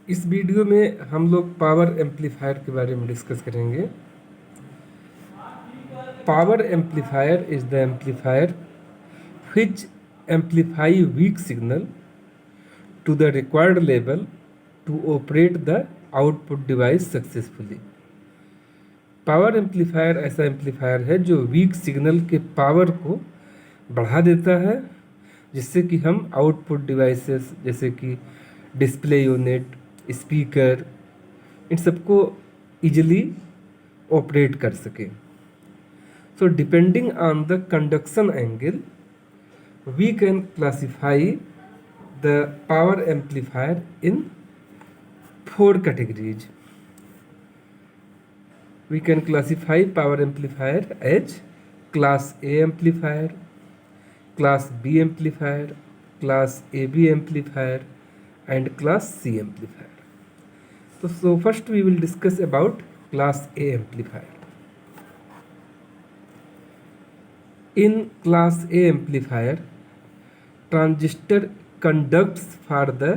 इस वीडियो में हम लोग पावर एम्पलीफायर के बारे में डिस्कस करेंगे। Power amplifier is the amplifier which amplify weak signal to the required level to operate the output device successfully। Power amplifier ऐसा एम्पलीफायर है जो वीक सिग्नल के पावर को बढ़ा देता है, जिससे कि हम आउटपुट डिवाइसेस जैसे कि डिस्प्ले यूनिट, स्पीकर, इन सबको इजीली ऑपरेट कर सके। So depending on the conduction angle we can classify the power amplifier in 4 categories. We can classify power amplifier as class A amplifier, class B amplifier, class AB amplifier and class C amplifier. So first we will discuss about class A amplifier. In class A amplifier, transistor conducts for the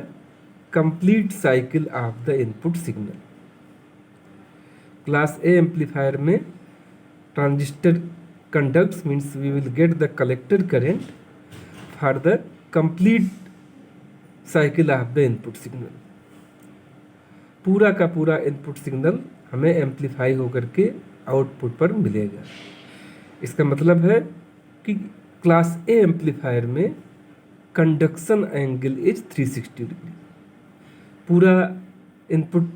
complete cycle of the input signal। Class A amplifier में transistor conducts means we will get the collector current for the complete cycle of the input signal. पूरा का पूरा input signal हमें amplify होकर के output पर मिलेगा। इसका मतलब है कि क्लास ए एम्पलीफायर में कंडक्शन एंगल इज 360 डिग्री। पूरा इनपुट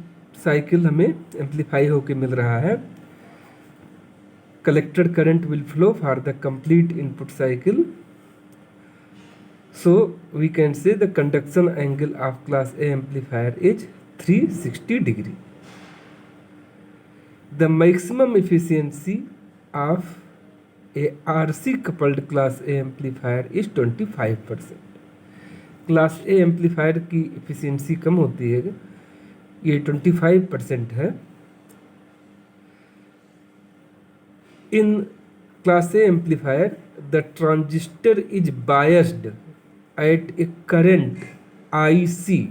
साइकिल हमें एम्पलीफाई होके मिल रहा है। Collected current will flow for the complete input cycle, so we can say the conduction angle of class A amplifier is 360 degree. The maximum efficiency of a RC coupled class A amplifier is 25%। Class A amplifier की efficiency कम होती है, ये 25% है। In class A amplifier the transistor is biased at a current IC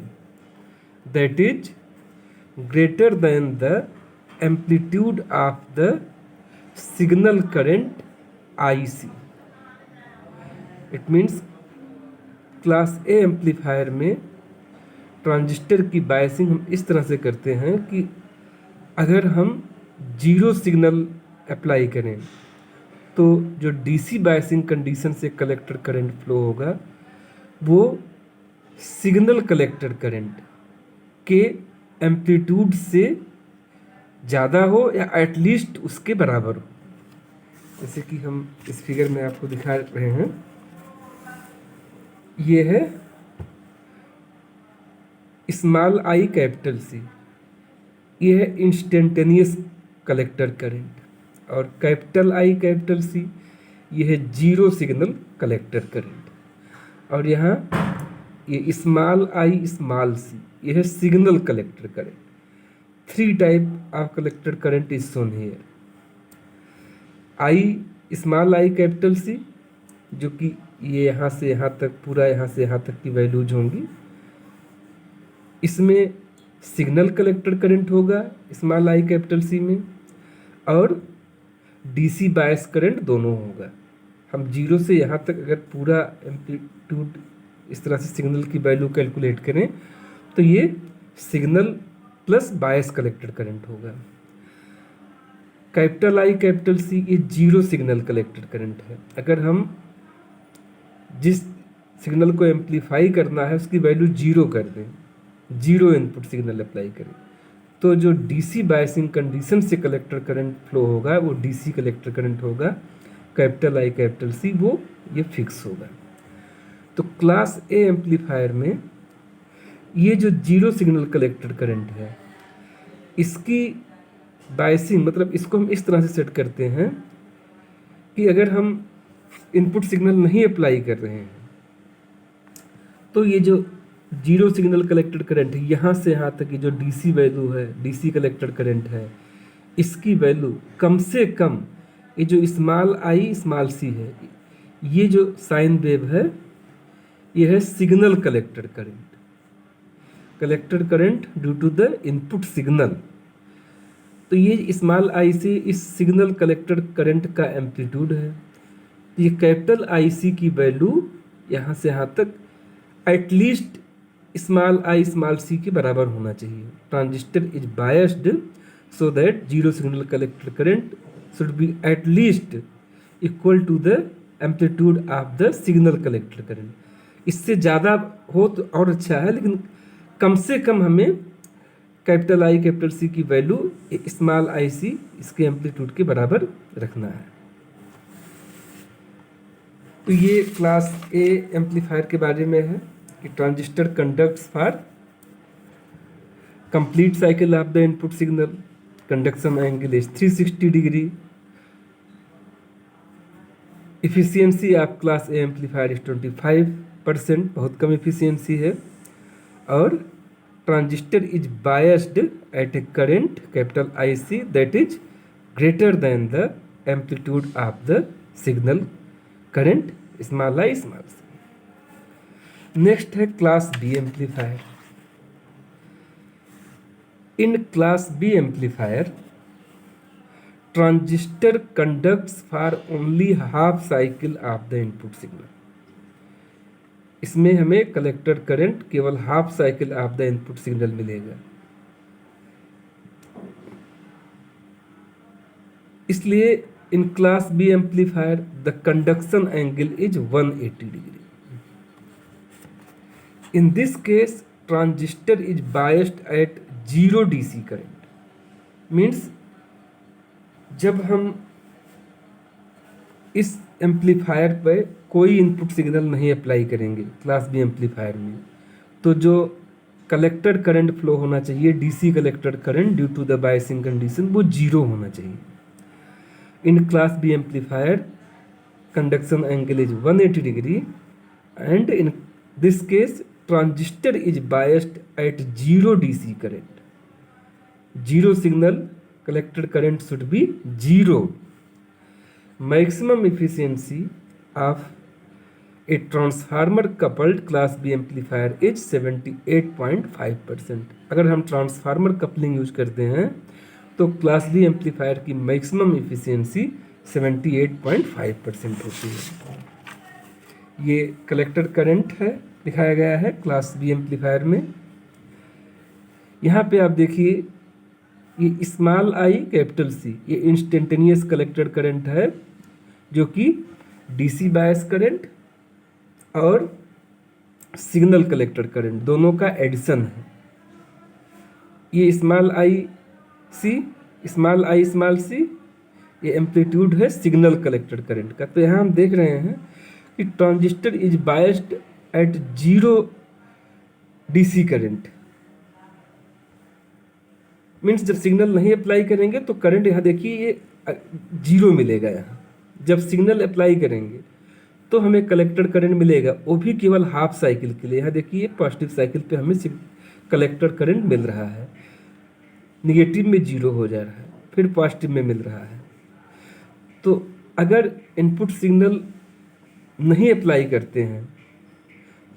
that is greater than the amplitude of the signal current IC। It means class A amplifier में transistor की biasing हम इस तरह से करते हैं कि अगर हम जीरो सिग्नल अप्लाई करें तो जो डीसी बायसिंग कंडीशन से कलेक्टर करंट फ्लो होगा वो सिग्नल कलेक्टर करंट के एम्पलीट्यूड से ज़्यादा हो या एटलीस्ट उसके बराबर हो। जैसे कि हम इस फिगर में आपको दिखा रहे हैं, ये है स्मॉल आई कैपिटल सी, ये है इंस्टेंटेनियस कलेक्टर करंट, और कैपिटल आई कैपिटल सी ये है जीरो सिग्नल कलेक्टर करंट, और यहाँ ये स्मॉल आई स्मॉल सी ये है signal collector current. 3 type of collector current is shown here. I small I capital C जो कि ये यहाँ से यहाँ तक, पूरा यहाँ से यहाँ तक की वैल्यूज होंगी, इसमें सिग्नल कलेक्टर करंट होगा स्मॉल आई कैपिटल सी में, और डीसी बायस करंट दोनों होगा। हम जीरो से यहाँ तक अगर पूरा एम्पलीट्यूड इस तरह से सिग्नल की वैल्यू कैलकुलेट करें तो ये सिग्नल प्लस बायस कलेक्टर करंट होगा। कैपिटल आई कैपिटल सी ये जीरो सिग्नल कलेक्टर करंट है। अगर हम जिस सिग्नल को एम्पलीफाई करना है उसकी वैल्यू जीरो कर दें, जीरो इनपुट सिग्नल अप्लाई करें, तो जो डीसी बायसिंग कंडीशन से कलेक्टर करंट फ्लो होगा वो डीसी कलेक्टर करंट होगा। कैपिटल आई कैपिटल सी वो ये फिक्स होगा। तो क्लास ए एम्पलीफायर में ये जो जीरो सिग्नल कलेक्टर करंट है, इसकी बायसिंग मतलब इसको हम इस तरह से सेट करते हैं कि अगर हम इनपुट सिग्नल नहीं अप्लाई कर रहे हैं तो ये जो जीरो सिग्नल कलेक्टेड करंट है यहाँ से यहाँ तक की जो डीसी वैल्यू है, डीसी कलेक्टेड करंट है, इसकी वैल्यू कम से कम ये जो स्मॉल आई स्मॉल सी है, ये जो साइन वेव है ये है signal collected current. Collected current due to the input signal. तो ये स्मॉल आई सी इस सिग्नल कलेक्टेड करंट का एम्पलीट्यूड है। ये कैपिटल आई सी की वैल्यू यहाँ से यहाँ तक एटलीस्ट स्मॉल सी के बराबर होना चाहिए। Transistor is biased so that zero signal collected current should be at least equal to the amplitude of the signal collected current. इससे ज़्यादा हो तो और अच्छा है, लेकिन कम से कम हमें कैपिटल आई कैपिटल सी की वैल्यू स्मॉल आई सी इसके एम्पलीट्यूड के बराबर रखना है। तो ये क्लास ए एम्पलीफायर के बारे में है कि transistor conducts for complete cycle of the input signal, conduction angle is 360 degree, efficiency of class A amplifier is 25%, बहुत कम इफिशियंसी है, और transistor is biased at a current capital I C that is greater than the amplitude of the signal current small I small C. Next है class B amplifier. In class B amplifier transistor conducts for only half cycle of the input signal. इसमें हमें collector current केवल half cycle of the input signal मिलेगा, इसलिए in class B amplifier the conduction angle is 180 degree. In this case transistor is biased at 0 DC current. Means जब हम इस amplifier पर कोई इनपुट सिग्नल नहीं अप्लाई करेंगे क्लास बी एम्पलीफायर में, तो जो कलेक्टेड करंट फ्लो होना चाहिए DC collected current due to the biasing condition वो 0 होना चाहिए। इन class B amplifier conduction angle is 180 degree and in this case transistor is biased at 0 DC current. 0 signal collected current should be 0. Maximum efficiency of a transformer coupled class B amplifier is 78.5%। अगर हम transformer coupling use करते हैं तो class B amplifier की maximum efficiency 78.5% होती है। ये collector current है दिखाया गया है क्लास बी एम्पलीफायर में। यहाँ पे आप देखिए ये स्मॉल आई कैपिटल सी ये इंस्टेंटेनियस कलेक्टेड करंट है जो कि डीसी बायस करंट और सिग्नल कलेक्टेड करंट दोनों का एडिशन है। ये स्मॉल आई स्मॉल सी ये एम्पलीट्यूड है सिग्नल कलेक्टेड करंट का। तो यहाँ हम देख रहे हैं कि transistor is biased at 0 DC current. Means जब सिग्नल नहीं अप्लाई करेंगे तो करंट यहाँ देखिए ये 0 मिलेगा। यहाँ जब सिग्नल अप्लाई करेंगे तो हमें कलेक्टेड करंट मिलेगा, वो भी केवल हाफ साइकिल के लिए। यहाँ देखिए पॉजिटिव साइकिल पे हमें कलेक्टेड करंट मिल रहा है, निगेटिव में 0 हो जा रहा है, फिर पॉजिटिव में मिल रहा है। तो अगर इनपुट सिग्नल नहीं अप्लाई करते हैं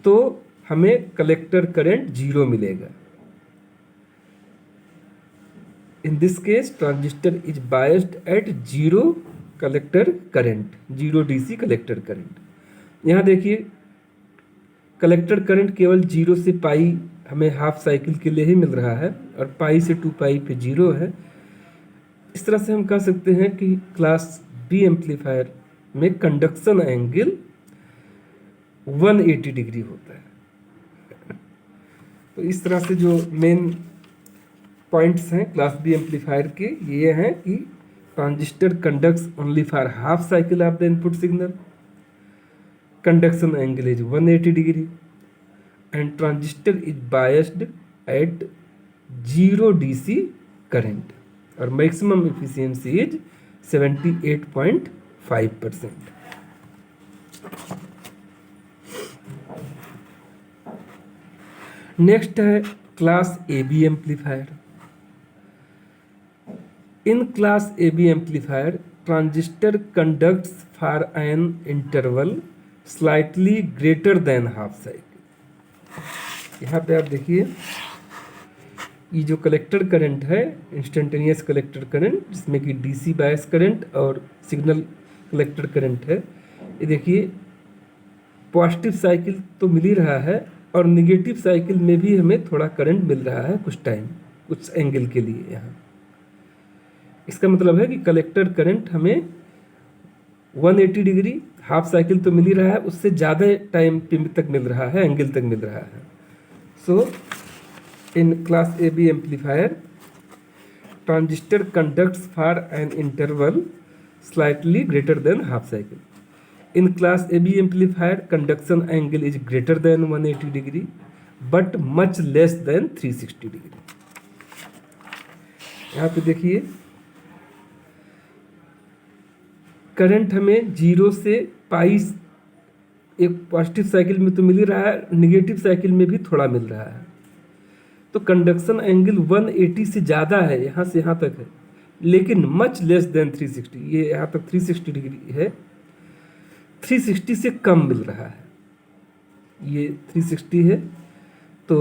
तो हमें कलेक्टर करंट 0 मिलेगा। In this case transistor is biased at 0 collector current, 0 DC collector current। यहाँ देखिए कलेक्टर करंट केवल 0 से पाई हमें हाफ साइकिल के लिए ही मिल रहा है और पाई से 2 पाई पे 0 है। इस तरह से हम कह सकते हैं कि क्लास बी एम्पलीफायर में कंडक्शन एंगल 180 डिग्री होता है। तो इस तरह से जो मेन पॉइंट्स हैं क्लास बी एम्पलीफायर के ये हैं कि transistor conducts only for half cycle of the input signal, conduction angle is 180 degree and transistor is biased at 0 DC current और मैक्सिमम एफिशिएंसी इज 78.5%। नेक्स्ट है class A B amplifier. In class AB amplifier, transistor conducts for an interval slightly greater than half cycle। यहाँ पे आप देखिए ये जो collector current है, instantaneous collector current, जिसमें कि डीसी बायस करंट और सिग्नल कलेक्टर करंट है, ये देखिए पॉजिटिव साइकिल तो मिल ही रहा है और निगेटिव साइकिल में भी हमें थोड़ा करंट मिल रहा है कुछ टाइम, कुछ एंगल के लिए यहाँ। इसका मतलब है कि कलेक्टर करंट हमें 180 डिग्री हाफ साइकिल तो मिल ही रहा है, उससे ज़्यादा टाइम तक मिल रहा है, एंगल तक मिल रहा है। So in class A B amplifier, transistor conducts for an interval slightly greater than half cycle. In class AB amplifier, conduction angle is greater than 180 degree but much less than 360 degree. यहाँ पे देखिए current हमें 0 से पाई, एक positive cycle में तो मिल ही रहा है, निगेटिव साइकिल में भी थोड़ा मिल रहा है। तो कंडक्शन एंगल 180 से ज़्यादा है, यहाँ से यहाँ तक है, लेकिन मच लेस देन 360, ये यहाँ तक 360 डिग्री है, 360 से कम मिल रहा है, ये 360 है। तो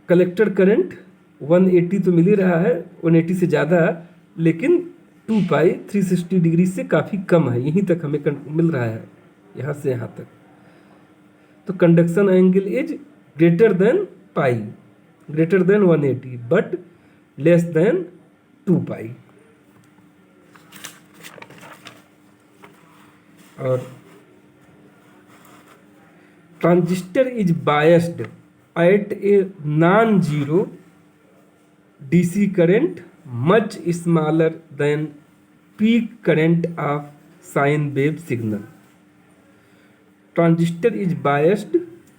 कलेक्टर करंट 180 तो मिल ही रहा है, 180 से ज़्यादा, लेकिन 2 पाई 360 डिग्री से काफ़ी कम है, यहीं तक हमें मिल रहा है, यहाँ से यहाँ तक। तो conduction angle is greater than pi, greater than 180 but less than 2 pi. और transistor is biased at a non zero DC current much smaller than peak current of sine wave signal. Transistor is biased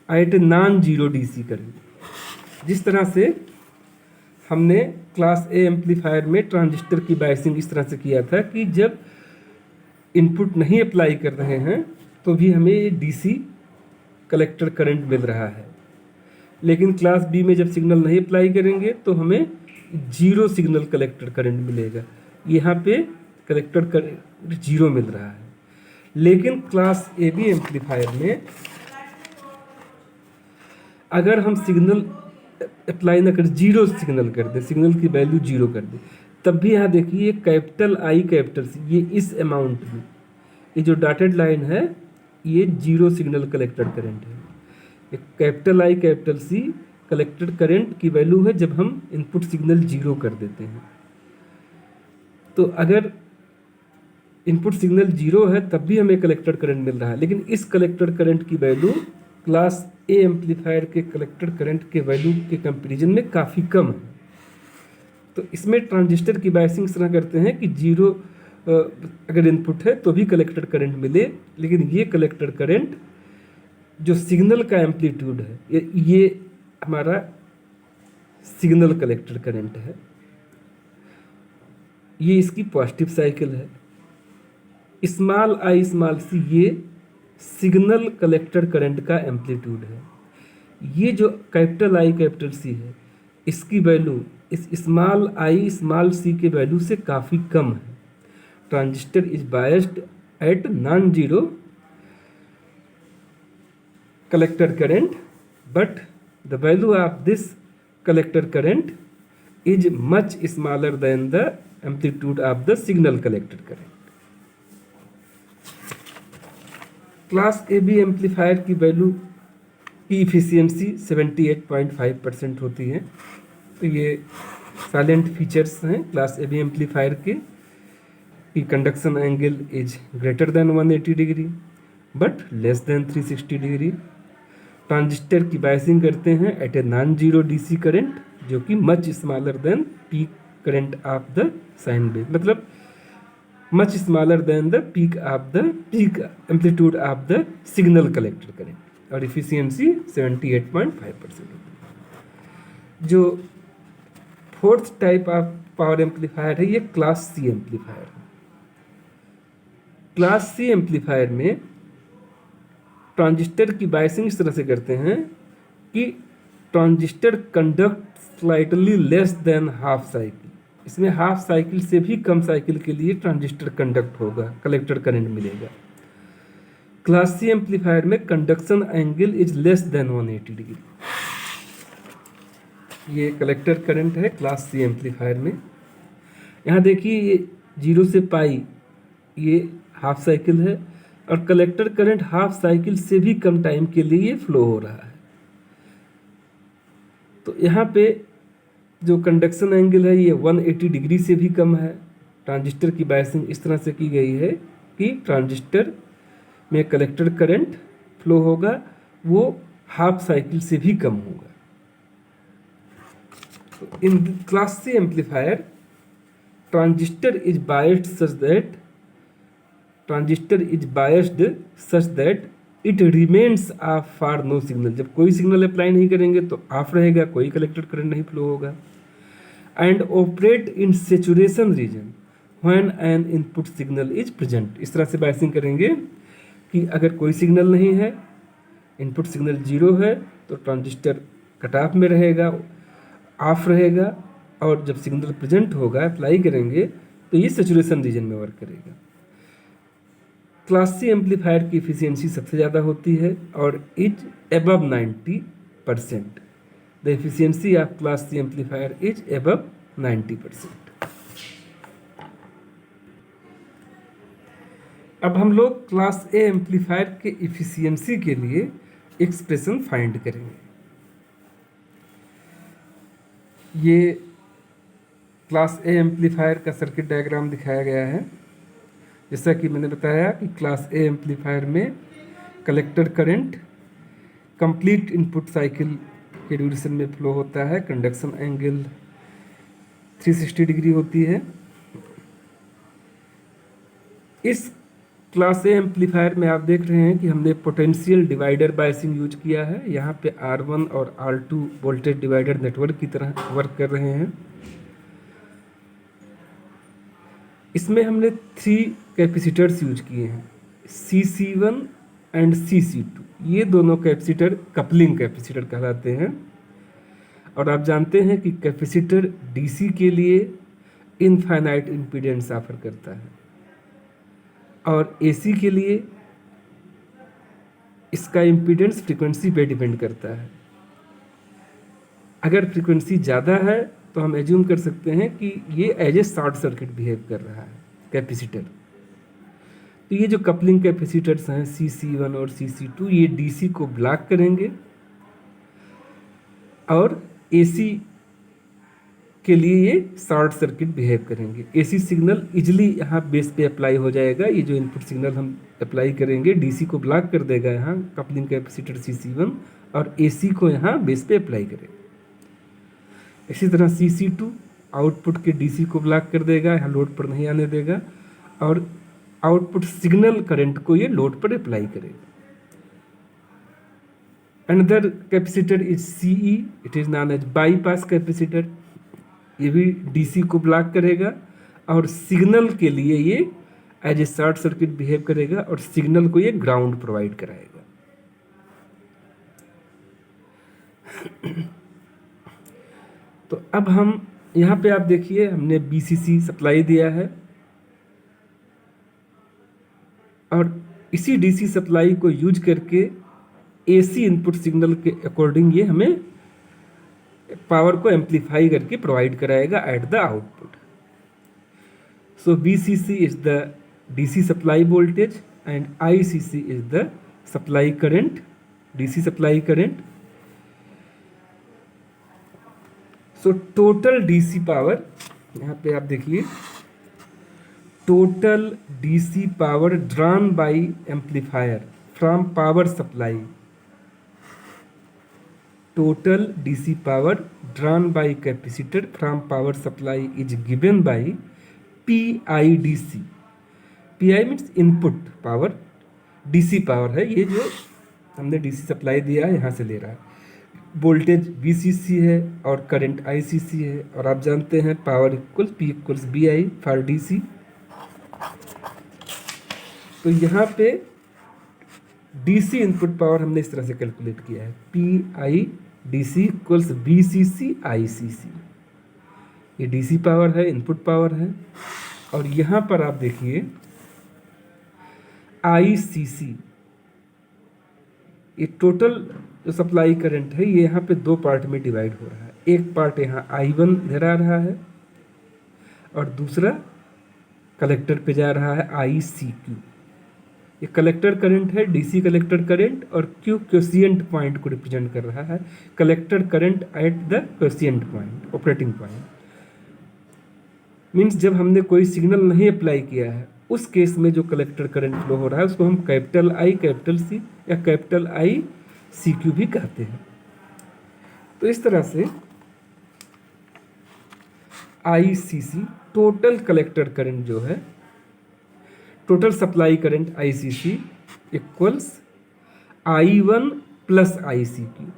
at a non zero DC current. जिस तरह से हमने class A amplifier में transistor की biasing इस तरह से किया था कि जब इनपुट नहीं अप्लाई कर रहे हैं तो भी हमें डीसी कलेक्टर करंट मिल रहा है, लेकिन क्लास बी में जब सिग्नल नहीं अप्लाई करेंगे तो हमें जीरो सिग्नल कलेक्टर करंट मिलेगा। यहाँ पे कलेक्टर करंट जीरो मिल रहा है, लेकिन क्लास ए बी एम्पलीफायर में अगर हम सिग्नल अप्लाई ना कर, जीरो सिग्नल कर दे, सिग्नल की वैल्यू जीरो कर दे, तब भी यहाँ देखिए कैपिटल आई कैपिटल सी, ये इस अमाउंट में, ये जो डॉटेड लाइन है ये जीरो सिग्नल कलेक्टर करंट है। ये capital I capital C collector current की वैल्यू है जब हम इनपुट सिग्नल जीरो कर देते हैं। तो अगर इनपुट सिग्नल जीरो है तब भी हमें कलेक्टर करंट मिल रहा है, लेकिन इस कलेक्टर करंट की वैल्यू क्लास ए एम्पलीफायर के कलेक्टर करंट के वैल्यू के कंपैरिजन में काफ़ी कम है। तो इसमें ट्रांजिस्टर की बायसिंग इस तरह करते हैं कि जीरो अगर इनपुट है तो भी कलेक्टर करंट मिले, लेकिन ये कलेक्टर करंट जो सिग्नल का एम्पलीट्यूड है ये हमारा सिग्नल कलेक्टर करंट है, ये इसकी पॉजिटिव साइकिल है। स्मॉल आई स्मॉल सी ये सिग्नल कलेक्टर करंट का एम्पलीट्यूड है। ये जो कैपिटल आई कैपिटल सी है इसकी वैल्यू इस स्मॉल आई स्मॉल सी के वैल्यू से काफ़ी कम है। Transistor is biased at non zero collector current but the value of this collector current is much smaller than the amplitude of the signal collector current. Class A B amplifier की value की efficiency 78.5% होती है। तो ये salient features हैं class A B amplifier के, कि conduction angle is greater than 180 degree but less than 360 degree. Transistor की बायसिंग करते हैं eight a non zero DC current जो कि much smaller than peak current of the sine wave, मतलब much smaller than the peak amplitude of the signal collector current, और efficiency 78.5% होती है। जो fourth type of power amplifier है ये class C amplifier है। क्लास सी एम्पलीफायर में transistor की बायसिंग इस तरह से करते हैं कि transistor conduct slightly less than half cycle. इसमें हाफ साइकिल से भी कम साइकिल के लिए ट्रांजिस्टर कंडक्ट होगा, कलेक्टर करंट मिलेगा। क्लास सी एम्पलीफायर में conduction angle is less than 180 degree. ये कलेक्टर करंट है क्लास सी एम्पलीफायर में। यहाँ देखिए ये 0 से पाई ये हाफ साइकिल है और कलेक्टर करंट हाफ साइकिल से भी कम टाइम के लिए ये फ्लो हो रहा है। तो यहाँ पे जो कंडक्शन एंगल है ये 180 डिग्री से भी कम है। ट्रांजिस्टर की बायसिंग इस तरह से की गई है कि ट्रांजिस्टर में कलेक्टर करंट फ्लो होगा वो हाफ साइकिल से भी कम होगा। In class C amplifier, transistor is biased such that it remains off for no signal। जब कोई सिग्नल अप्लाई नहीं करेंगे तो ऑफ रहेगा, कोई कलेक्टर करंट नहीं फ्लो होगा। And operate in saturation region when an input signal is present. इस तरह से बायसिंग करेंगे कि अगर कोई सिग्नल नहीं है, इनपुट सिग्नल 0 है, तो ट्रांजिस्टर कट ऑफ में रहेगा, ऑफ रहेगा, और जब सिग्नल प्रेजेंट होगा अप्लाई करेंगे तो ये सेचुरेशन रीजन में वर्क करेगा। क्लास सी एम्पलीफायर की एफिशिएंसी सबसे ज़्यादा होती है और is above 90%। The efficiency of class C amplifier is above 90%। अब हम लोग क्लास ए एम्पलीफायर के एफिशिएंसी के लिए एक्सप्रेशन फाइंड करेंगे। ये क्लास ए एम्पलीफायर का सर्किट डायग्राम दिखाया गया है। जैसा कि मैंने बताया कि क्लास ए एम्पलीफायर में collector current complete input cycle के ड्यूरेशन में फ्लो होता है। कंडक्शन एंगल 360 डिग्री होती है। इस क्लास ए एम्पलीफायर में आप देख रहे हैं कि हमने पोटेंशियल डिवाइडर बायसिंग यूज किया है। यहाँ पे R1 और R2 वोल्टेज डिवाइडर नेटवर्क की तरह वर्क कर रहे हैं। इसमें हमने 3 कैपेसिटर्स यूज किए हैं, CC1 एंड CC2। ये दोनों कैपेसिटर कपलिंग कैपेसिटर कहलाते हैं। और आप जानते हैं कि कैपेसिटर डीसी के लिए इनफाइनाइट इम्पीडेंस ऑफर करता है और एसी के लिए इसका इम्पीडेंस फ्रीक्वेंसी पे डिपेंड करता है। अगर फ्रीक्वेंसी ज़्यादा है तो हम एज्यूम कर सकते हैं कि ये as a short circuit behave कर रहा है कैपेसिटर। तो ये जो कपलिंग कैपेसिटर्स हैं CC1 और CC2 ये DC को ब्लॉक करेंगे और AC के लिए ये शॉर्ट सर्किट बिहेव करेंगे। AC सिग्नल इजिली यहाँ बेस पे अप्लाई हो जाएगा। ये जो इनपुट सिग्नल हम अप्लाई करेंगे DC को ब्लॉक कर देगा यहाँ कपलिंग कैपेसिटर CC1 और AC को यहाँ बेस पे अप्लाई करेगा। इसी तरह CC2 आउटपुट के DC को ब्लॉक कर देगा, यहाँ लोड पर नहीं आने देगा और आउटपुट सिग्नल करंट को ये लोड पर अप्लाई करेगा। Another capacitor is CE, it is known as bypass capacitor. ये भी DC को ब्लॉक करेगा और सिग्नल के लिए ये as a short circuit behave करेगा और सिग्नल को ये ग्राउंड प्रोवाइड कराएगा। तो अब हम यहाँ पे आप देखिए हमने BCC सप्लाई दिया है और इसी DC सप्लाई को यूज करके AC इनपुट सिग्नल के अकॉर्डिंग ये हमें पावर को एम्पलीफाई करके प्रोवाइड कराएगा eight the output. So BCC is the DC supply voltage and ICC is the supply current, DC supply current. So total DC power, यहाँ पे आप देखिए total DC power drawn by amplifier from power supply, total DC power drawn by capacitor from power supply is given by PIDC। PI means input power, DC power है ये जो हमने DC supply दिया है यहाँ से ले रहा है। वोल्टेज VCC है और करंट ICC है और आप जानते हैं power equals P equals BI for DC। तो यहाँ पे DC इनपुट पावर हमने इस तरह से कैलकुलेट किया है PIDC इक्वल्स BCC ICC। ये DC पावर है, इनपुट पावर है। और यहाँ पर आप देखिए ICC, ये टोटल जो सप्लाई करंट है ये यहाँ पे 2 पार्ट में डिवाइड हो रहा है। एक पार्ट यहाँ I1 इधर आ रहा है और दूसरा कलेक्टर पे जा रहा है ICQ। ये कलेक्टर करंट है, डीसी कलेक्टर करंट, और क्यू क्वेशिएंट पॉइंट को रिप्रेजेंट कर रहा है, collector current at the quiescent point, operating point. Means जब हमने कोई सिग्नल नहीं अप्लाई किया है उस केस में जो कलेक्टर करंट फ्लो हो रहा है उसको हम कैपिटल आई, कैपिटल सी या कैपिटल आई सी क्यू भी कहते हैं। तो इस तरह से ICC टोटल कलेक्टर करंट जो है, total supply current ICC equals I1 plus ICQ।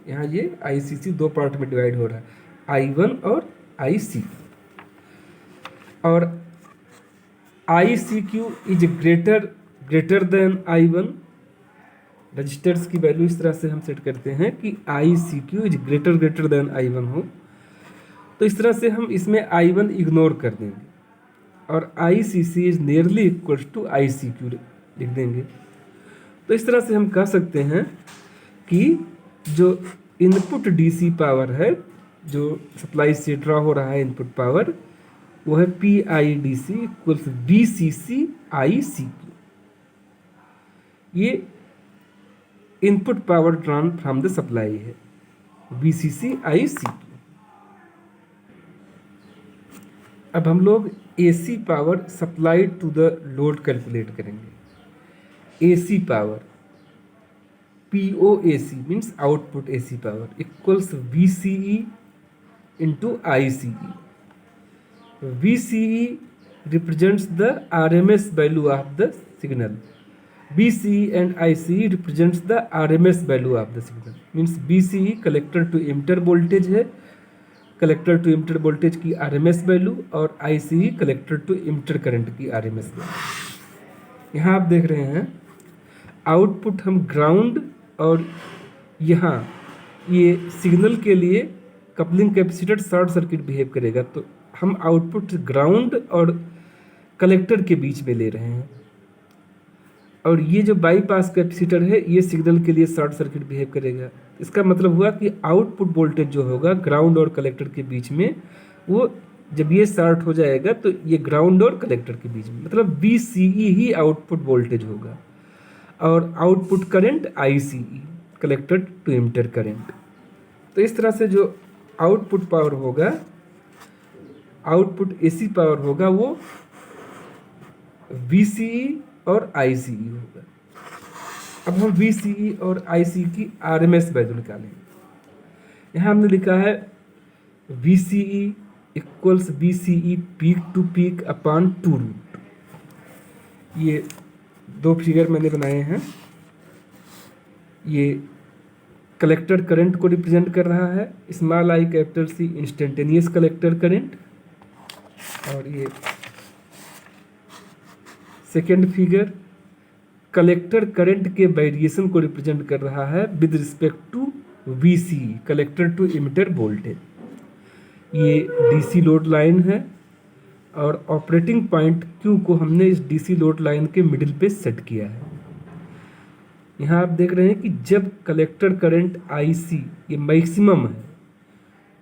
यहाँ ये ICC दो पार्ट में डिवाइड हो रहा है, I1 और IC। और ICQ is greater than I1। Resistors की वैल्यू इस तरह से हम सेट करते हैं कि ICQ is greater than I1 हो, तो इस तरह से हम इसमें I1 इग्नोर कर देंगे और ICC is nearly equal to ICQ लिख देंगे। तो इस तरह से हम कह सकते हैं कि जो इनपुट DC पावर है, जो सप्लाई से ड्रॉ हो रहा है इनपुट पावर, वो है PIDC इक्वल्स VCC ICQ। ये input power drawn from the supply है, VCC ICQ। अब हम लोग AC power supplied to the load calculate करेंगे। AC power POAC means output AC power equals VCE into ICE। VCE represents the RMS value of the signal. BCE and ICE represents the RMS value of the signal. Means BCE collector to emitter voltage है, collector to emitter voltage की RMS value, और ICE collector to emitter current की RMS value। यहाँ आप देख रहे हैं output हम ग्राउंड, और यहाँ ये सिग्नल के लिए coupling capacitor short circuit behave करेगा, तो हम आउटपुट ग्राउंड और कलेक्टर के बीच में ले रहे हैं, और ये जो बाईपास कैपेसिटर है ये सिग्नल के लिए शॉर्ट सर्किट बिहेव करेगा। इसका मतलब हुआ कि आउटपुट वोल्टेज जो होगा ग्राउंड और कलेक्टर के बीच में, वो जब ये शॉर्ट हो जाएगा तो ये ग्राउंड और कलेक्टर के बीच में, मतलब VCE ही आउटपुट वोल्टेज होगा, और output current ICE collector to emitter current. तो इस तरह से जो आउटपुट पावर होगा, आउटपुट AC पावर होगा, वो VCE और ICE होगा। अब हम VCE और ICE की RMS वैल्यू निकालेंगे। यहाँ हमने लिखा है VCE equals VCE peak to peak upon 2 root. ये दो फिगर मैंने बनाए हैं। ये कलेक्टर करंट को रिप्रेजेंट कर रहा है, small I capital C instantaneous collector current, और ये सेकेंड फिगर कलेक्टर करंट के वेरिएशन को रिप्रेजेंट कर रहा है with respect to VCE collector to emitter voltage. ये DC लोड लाइन है, और ऑपरेटिंग पॉइंट Q को हमने इस DC लोड लाइन के मिडिल पे सेट किया है। यहाँ आप देख रहे हैं कि जब कलेक्टर करंट IC ये मैक्सिमम है,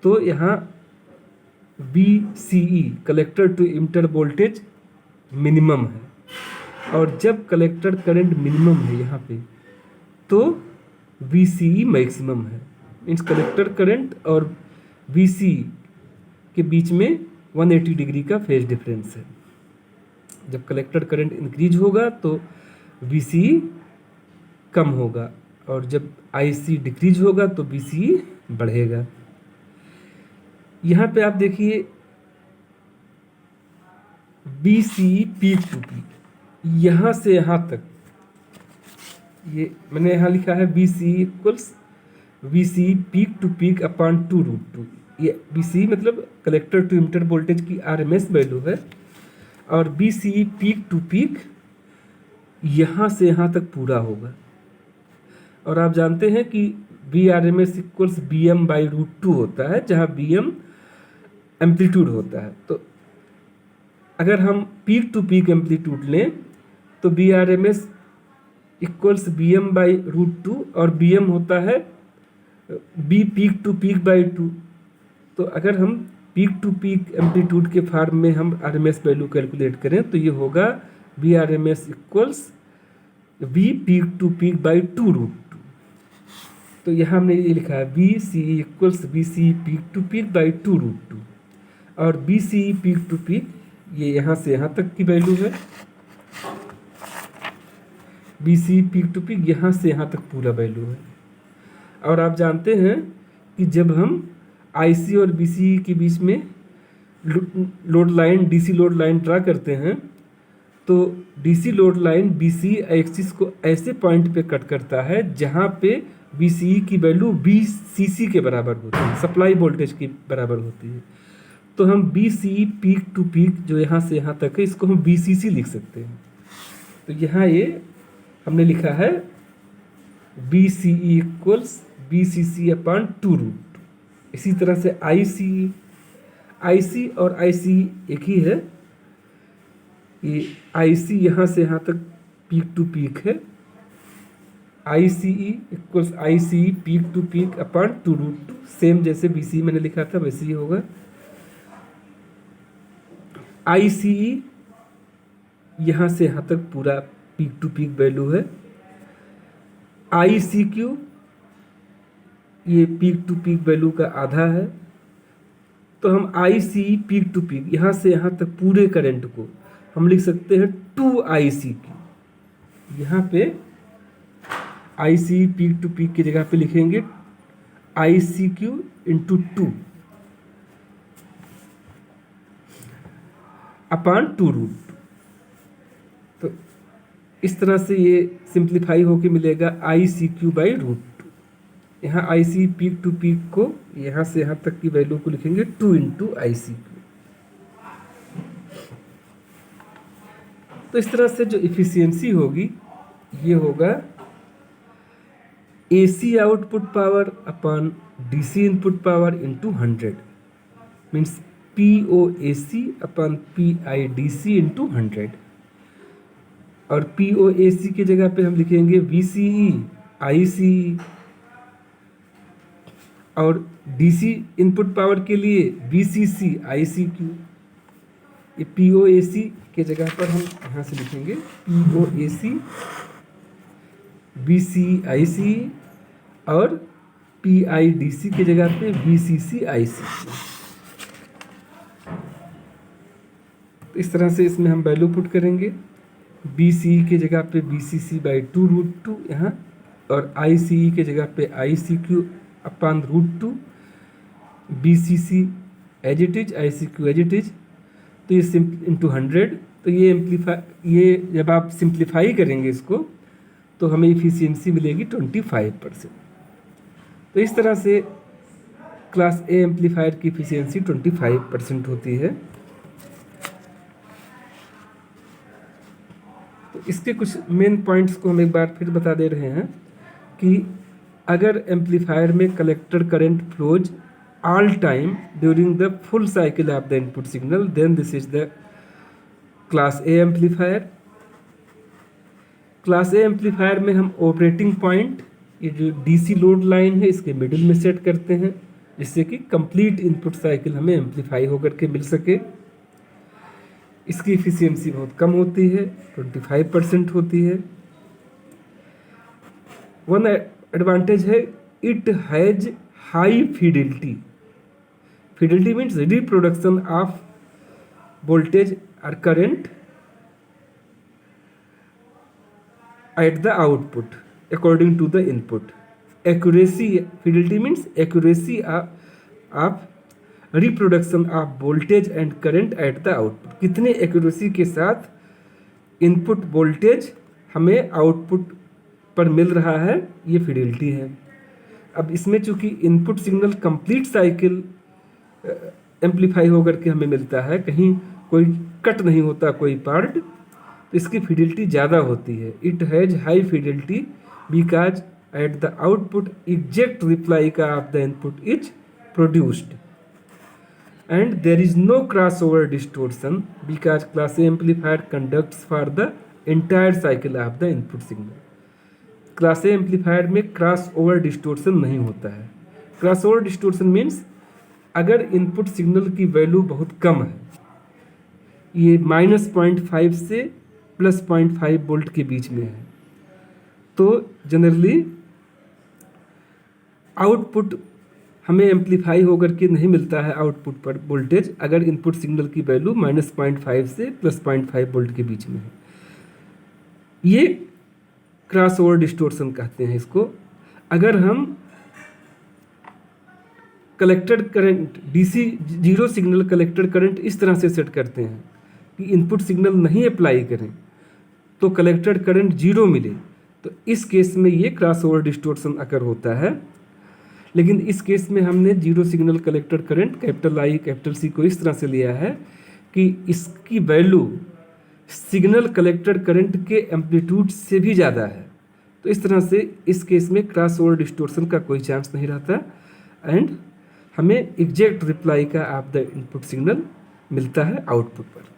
तो यहाँ VCE collector to emitter voltage minimum है, और जब कलेक्टर करंट मिनिमम है यहाँ पे, तो VCE मैक्सिमम है। मीन्स कलेक्टर करंट और VCE के बीच में 180 डिग्री का फेज डिफरेंस है। जब कलेक्टर करंट इंक्रीज होगा तो VCE कम होगा, और जब IC डिक्रीज होगा तो VCE बढ़ेगा। यहाँ पे आप देखिए VCE पीक टू पीक, यहाँ से यहाँ तक, ये मैंने यहाँ लिखा है VCE equals VCE peak to peak upon 2 root 2। ये VCE मतलब कलेक्टर टू इमिटर वोल्टेज की RMS वैल्यू है, और VCE पीक टू पीक यहाँ से यहाँ तक पूरा होगा। और आप जानते हैं कि VRMS equals BM by root 2 होता है, जहाँ BM एम्पलीट्यूड होता है। तो अगर हम पीक टू पीक एम्पलीट्यूड लें तो VRMS equals BM by root 2, और BM होता है V peak to peak by two. तो अगर हम पीक टू पीक एम्पलीट्यूड के फॉर्म में हम R M S value calculate करें तो ये होगा V R M S equals V peak to peak by two root two. तो यहाँ हमने ये लिखा है V C equals B C peak to peak by two root to, और V C peak to peak ये यहाँ से यहाँ तक की वैल्यू है, B C peak to peak यहाँ से यहाँ तक पूरा वैल्यू है। और आप जानते हैं कि जब हम आई सी और बी सी के बीच में load line D C load line draw करते हैं तो D C load line V C axis को ऐसे पॉइंट पे कट करता है जहाँ पे बी सी की वैल्यू बी सी सी के बराबर होती है, सप्लाई वोल्टेज के बराबर होती है। तो हम V C peak to peak जो यहाँ से यहाँ तक है इसको हम बी सी सी लिख सकते हैं। तो यहाँ ये हमने लिखा है B C E equals B C C upon two root. इसी तरह से आई सी और आई सी एक ही है, ये आई सी यहाँ से यहाँ तक पीक टू पीक है, I C E equals I C peak to peak upon two root two, same जैसे बी सी मैंने लिखा था वैसे ही होगा। आई सी ई यहाँ से यहाँ तक पूरा पीक टू पीक वैल्यू है, आई सी क्यू ये पीक टू पीक वैल्यू का आधा है। तो हम आई सी पीक टू पीक यहाँ से यहाँ तक पूरे करंट को हम लिख सकते हैं टू आई सी क्यू। यहाँ पे I C peak to peak की जगह पे लिखेंगे I C Q into two upon two root. तो इस तरह से ये सिंप्लीफाई होके मिलेगा I C Q by root two. यहाँ I C peak to peak को यहाँ से यहाँ तक की वैल्यू को लिखेंगे two into I C Q. तो इस तरह से जो इफिशियंसी होगी ये होगा A C output power upon D C input power into 100 means P O A C upon P I D C into 100। और पी ओ ए सी की जगह पे हम लिखेंगे वी सी ई आई सी, और डी सी इनपुट पावर के लिए V C C I C Q. ये पी ओ ए सी के जगह पर हम यहाँ से लिखेंगे P O A C we C I सी, और पी आई डी सी के जगह पे we C C I C. इस तरह से इसमें हम वैल्यू पुट करेंगे बी सी की जगह पे B C C by two root two यहाँ, और आई सी की जगह पे I C Q upon root two, B C C as it is I C Q as it is. तो ये इंटू 100। तो ये जब आप सिंप्लीफाई करेंगे इसको तो हमें इफिशियंसी मिलेगी 25%। तो इस तरह से क्लास ए एम्पलीफायर की इफिशियंसी 25% होती है। तो इसके कुछ मेन पॉइंट्स को हम एक बार फिर बता दे रहे हैं कि अगर एम्पलीफायर में collector current flows all time during the full cycle of the input signal, then this is the class A amplifier। Class A amplifier में हम ऑपरेटिंग पॉइंट ये जो डीसी लोड लाइन है इसके मिडिल में सेट करते हैं जिससे कि कंप्लीट इनपुट साइकिल हमें एम्पलीफाई होकर के मिल सके। इसकी इफिशियंसी बहुत कम होती है, 25% होती है। वन एडवांटेज है it has high fidelity. Fidelity means reproduction of voltage or current at the output according to the input। Accuracy, fidelity means accuracy of reproduction of voltage and current at the output। कितने accuracy के साथ input voltage हमें output पर मिल रहा है, ये fidelity है। अब इसमें चूंकि input signal complete cycle amplify होकर के हमें मिलता है, कहीं कोई कट नहीं होता कोई पार्ट, तो इसकी फिडिलिटी ज़्यादा होती है। It has high fidelity because at the output exact replica of the input is produced and there is no cross over distortion because class A amplifier conducts for the entire cycle of the input signal. Class A amplifier में cross over distortion नहीं होता है। Crossover distortion means अगर input signal की value बहुत कम है, ये -0.5 से +0.5 वोल्ट के बीच में है, तो जनरली आउटपुट हमें एम्पलीफाई होकर के नहीं मिलता है आउटपुट पर वोल्टेज अगर इनपुट सिग्नल की वैल्यू -0.5 से +0.5 वोल्ट के बीच में है। ये क्रॉसओवर डिस्टोर्शन कहते हैं इसको। अगर हम collected current DC zero signal collected current इस तरह से सेट करते हैं कि इनपुट सिग्नल नहीं अप्लाई करें तो कलेक्टेड करंट जीरो मिले, तो इस केस में ये क्रॉसओवर डिस्टोर्शन अकर होता है। लेकिन इस केस में हमने zero signal collected current capital I capital C को इस तरह से लिया है कि इसकी वैल्यू सिग्नल कलेक्टेड करंट के एम्पलीट्यूड से भी ज़्यादा है, तो इस तरह से इस केस में क्रॉसओवर डिस्टोर्शन का कोई चांस नहीं रहता एंड हमें exact replica of the input signal मिलता है आउटपुट पर।